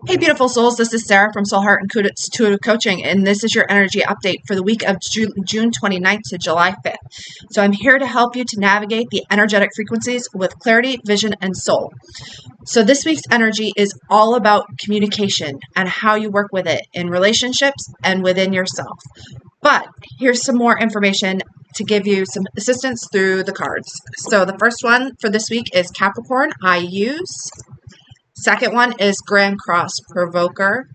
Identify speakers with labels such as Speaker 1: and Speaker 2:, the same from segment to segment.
Speaker 1: Hey, beautiful souls. This is Sarah from Soul Heart Intuitive Coaching, and this is your energy update for the week of June 29th to July 5th. So I'm here to help you to navigate the energetic frequencies with clarity, vision, and soul. So this week's energy is all about communication and how you work with it in relationships and within yourself. But here's some more information to give you some assistance through the cards. So the first one for this week is Capricorn, I use. Second one is Grand Cross Provoker.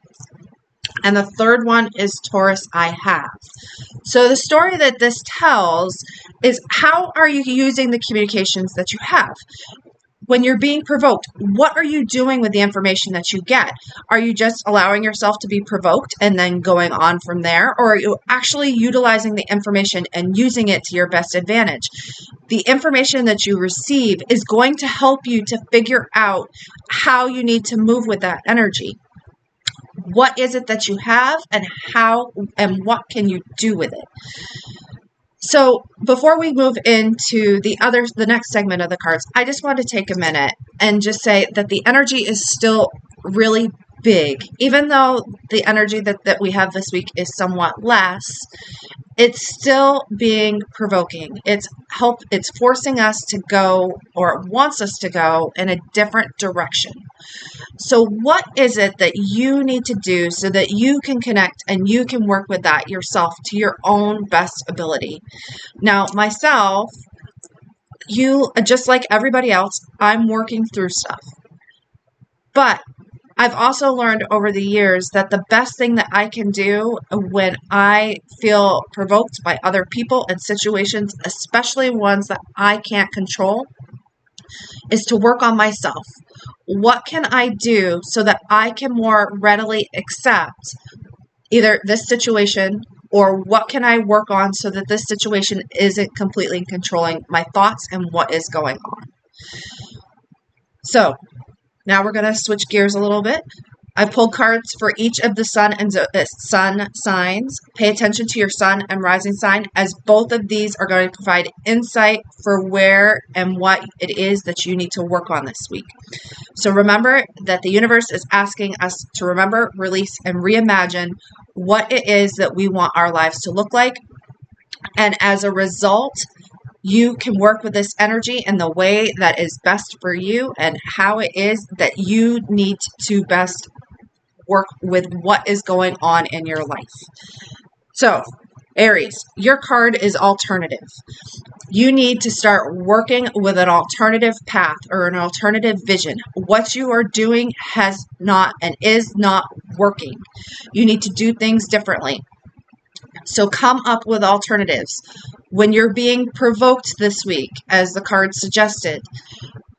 Speaker 1: And the third one is Taurus, I have. So the story that this tells is, how are you using the communications that you have? When you're being provoked, what are you doing with the information that you get? Are you just allowing yourself to be provoked and then going on from there? Or are you actually utilizing the information and using it to your best advantage? The information that you receive is going to help you to figure out how you need to move with that energy. What is it that you have, and how and what can you do with it? So before we move into the next segment of the cards, I just want to take a minute and just say that the energy is still really big. Even though the energy that we have this week is somewhat less, it's still being provoking. It's forcing us to go, or wants us to go, in a different direction. So what is it that you need to do so that you can connect and you can work with that yourself to your own best ability? Now, myself, just like everybody else, I'm working through stuff. But I've also learned over the years that the best thing that I can do when I feel provoked by other people and situations, especially ones that I can't control, is to work on myself. What can I do so that I can more readily accept either this situation, or what can I work on so that this situation isn't completely controlling my thoughts and what is going on? So now we're going to switch gears a little bit. I've pulled cards for each of the sun and sun signs. Pay attention to your sun and rising sign, as both of these are going to provide insight for where and what it is that you need to work on this week. So remember that the universe is asking us to remember, release, and reimagine what it is that we want our lives to look like. And as a result, you can work with this energy in the way that is best for you and how it is that you need to best work with what is going on in your life. So, Aries, your card is alternative. You need to start working with an alternative path or an alternative vision. What you are doing has not and is not working. You need to do things differently. So come up with alternatives. When you're being provoked this week, as the card suggested,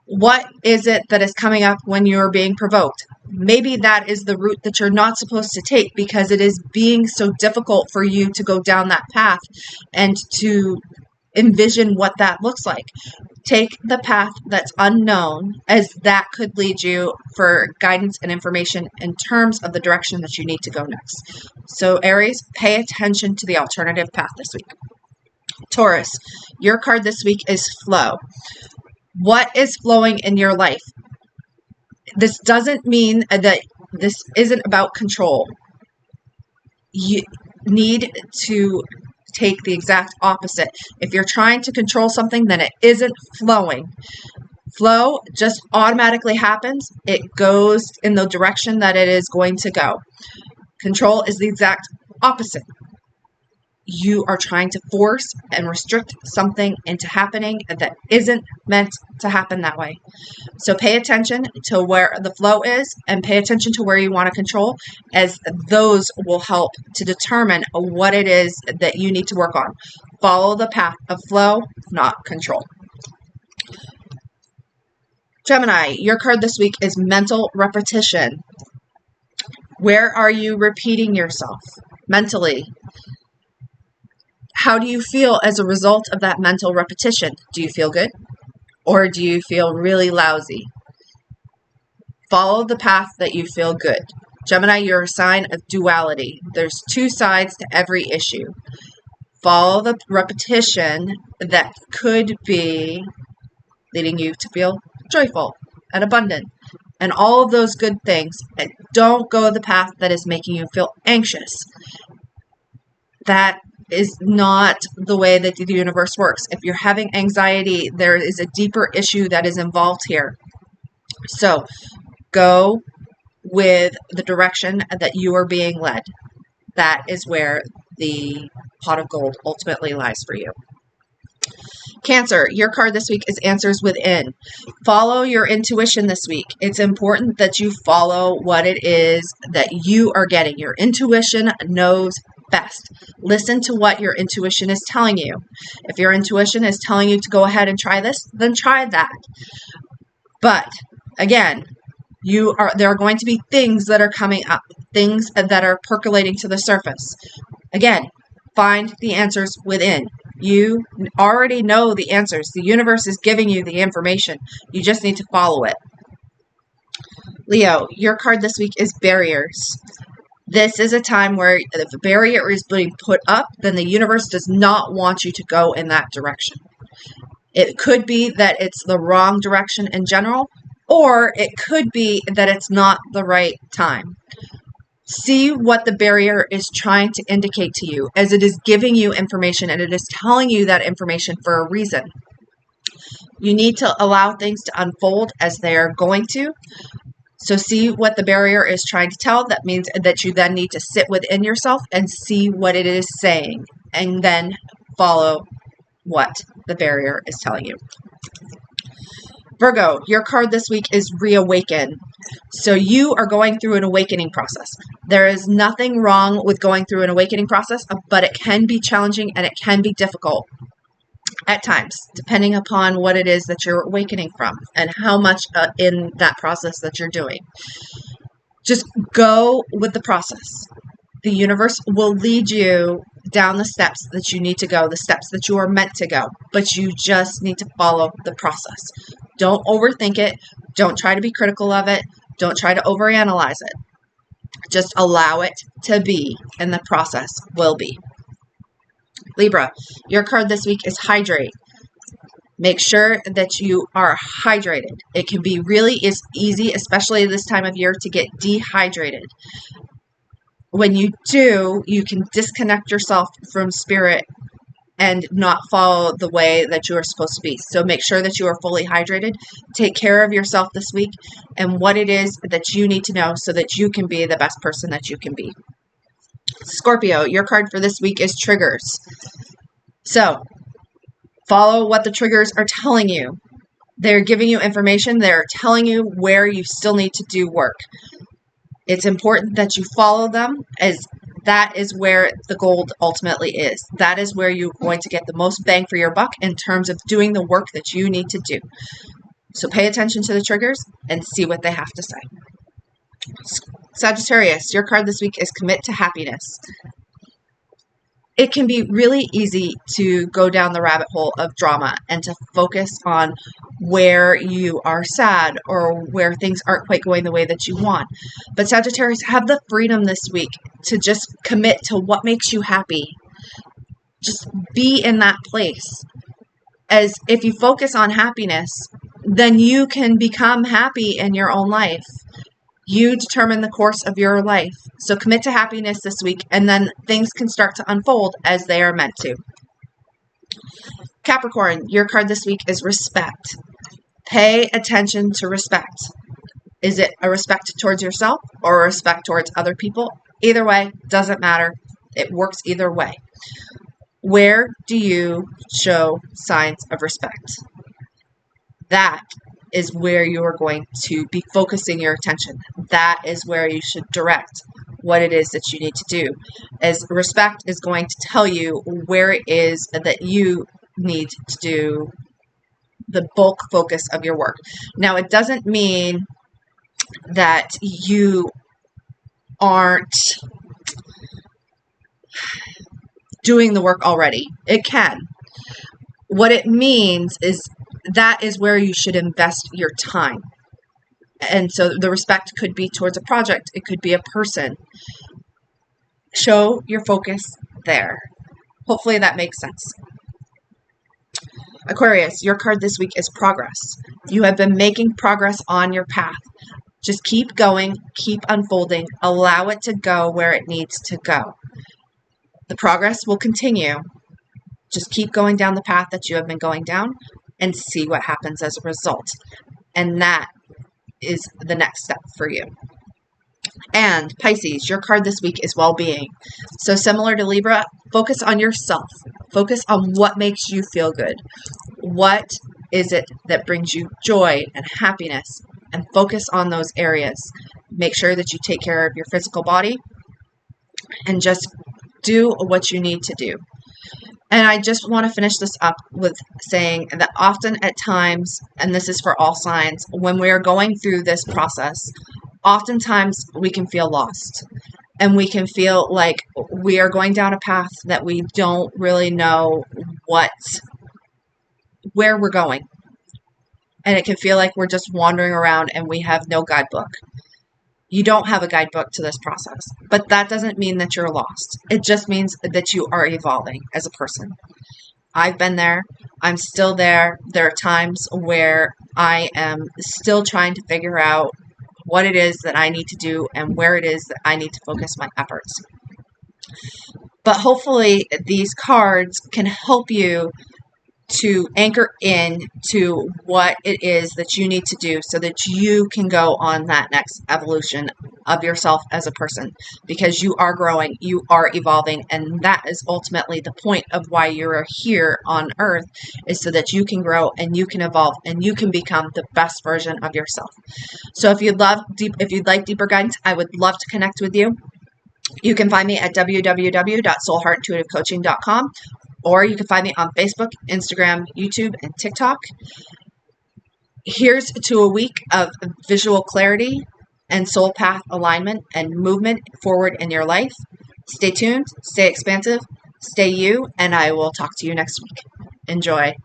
Speaker 1: what is it that is coming up when you're being provoked? Maybe that is the route that you're not supposed to take, because it is being so difficult for you to go down that path and to envision what that looks like. Take the path that's unknown, as that could lead you for guidance and information in terms of the direction that you need to go next. So Aries, pay attention to the alternative path this week. Taurus, your card this week is flow. What is flowing in your life? This doesn't mean that this isn't about control. You need to take the exact opposite. If you're trying to control something, then it isn't flowing. Flow just automatically happens. It goes in the direction that it is going to go. Control is the exact opposite. You are trying to force and restrict something into happening that isn't meant to happen that way. So pay attention to where the flow is and pay attention to where you want to control, as those will help to determine what it is that you need to work on. Follow the path of flow, not control. Gemini, your card this week is mental repetition. Where are you repeating yourself mentally? How do you feel as a result of that mental repetition? Do you feel good, or do you feel really lousy? Follow the path that you feel good. Gemini, you're a sign of duality. There's two sides to every issue. Follow the repetition that could be leading you to feel joyful and abundant. and all of those good things. And don't go the path that is making you feel anxious. That is not the way that the universe works. If you're having anxiety, there is a deeper issue that is involved here. So go with the direction that you are being led. That is where the pot of gold ultimately lies for you. Cancer, your card this week is Answers Within. Follow your intuition this week. It's important that you follow what it is that you are getting. Your intuition knows best. Listen to what your intuition is telling you. If your intuition is telling you to go ahead and try this, then try that. But again, there are going to be things that are coming up, things that are percolating to the surface. Again, find the answers within. You already know the answers. The universe is giving you the information. You just need to follow it. Leo, your card this week is Barriers. This is a time where if a barrier is being put up, then the universe does not want you to go in that direction. It could be that it's the wrong direction in general, or it could be that it's not the right time. See what the barrier is trying to indicate to you, as it is giving you information and it is telling you that information for a reason. You need to allow things to unfold as they are going to. So see what the barrier is trying to tell. That means that you then need to sit within yourself and see what it is saying, and then follow what the barrier is telling you. Virgo, your card this week is Reawaken. So you are going through an awakening process. There is nothing wrong with going through an awakening process, but it can be challenging and it can be difficult at times, depending upon what it is that you're awakening from and how much in that process that you're doing. Just go with the process. The universe will lead you down the steps that you need to go, the steps that you are meant to go, but you just need to follow the process. Don't overthink it. Don't try to be critical of it. Don't try to overanalyze it. Just allow it to be, and the process will be. Libra, your card this week is Hydrate. Make sure that you are hydrated. It can be really easy, especially this time of year, to get dehydrated. When you do, you can disconnect yourself from spirit and not follow the way that you are supposed to be. So make sure that you are fully hydrated. Take care of yourself this week and what it is that you need to know so that you can be the best person that you can be. Scorpio, your card for this week is Triggers. So follow what the triggers are telling you. They're giving you information. They're telling you where you still need to do work. It's important that you follow them, as that is where the gold ultimately is. That is where you're going to get the most bang for your buck in terms of doing the work that you need to do. So pay attention to the triggers and see what they have to say. Sagittarius, your card this week is Commit to Happiness. It can be really easy to go down the rabbit hole of drama and to focus on where you are sad or where things aren't quite going the way that you want. But Sagittarius, have the freedom this week to just commit to what makes you happy. Just be in that place. As if you focus on happiness, then you can become happy in your own life. You determine the course of your life. So commit to happiness this week, and then things can start to unfold as they are meant to. Capricorn, your card this week is Respect. Pay attention to respect. Is it a respect towards yourself or a respect towards other people? Either way, doesn't matter. It works either way. Where do you show signs of respect? That is where you are going to be focusing your attention. That is where you should direct what it is that you need to do. As respect is going to tell you where it is that you need to do the bulk focus of your work. Now, it doesn't mean that you aren't doing the work already. It can. What it means is that is where you should invest your time. And so the respect could be towards a project. It could be a person. Show your focus there. Hopefully that makes sense. Aquarius, your card this week is Progress. You have been making progress on your path. Just keep going, keep unfolding, allow it to go where it needs to go. The progress will continue. Just keep going down the path that you have been going down and see what happens as a result. And that is the next step for you. And Pisces, your card this week is well-being. So similar to Libra, focus on yourself. Focus on what makes you feel good. What is it that brings you joy and happiness? And focus on those areas. Make sure that you take care of your physical body and just do what you need to do. And I just want to finish this up with saying that often at times, and this is for all signs, when we are going through this process, oftentimes we can feel lost. And we can feel like we are going down a path that we don't really know where we're going. And it can feel like we're just wandering around and we have no guidebook. You don't have a guidebook to this process, but that doesn't mean that you're lost. It just means that you are evolving as a person. I've been there. I'm still there. There are times where I am still trying to figure out what it is that I need to do and where it is that I need to focus my efforts. But hopefully these cards can help you to anchor in to what it is that you need to do so that you can go on that next evolution of yourself as a person, because you are growing, you are evolving, and that is ultimately the point of why you're here on earth, is so that you can grow and you can evolve and you can become the best version of yourself. So if you'd like deeper guidance, I would love to connect with you. You can find me at www.soulheartintuitivecoaching.com, or you can find me on Facebook, Instagram, YouTube, and TikTok. Here's to a week of visual clarity and soul path alignment and movement forward in your life. Stay tuned, stay expansive, stay you, and I will talk to you next week. Enjoy.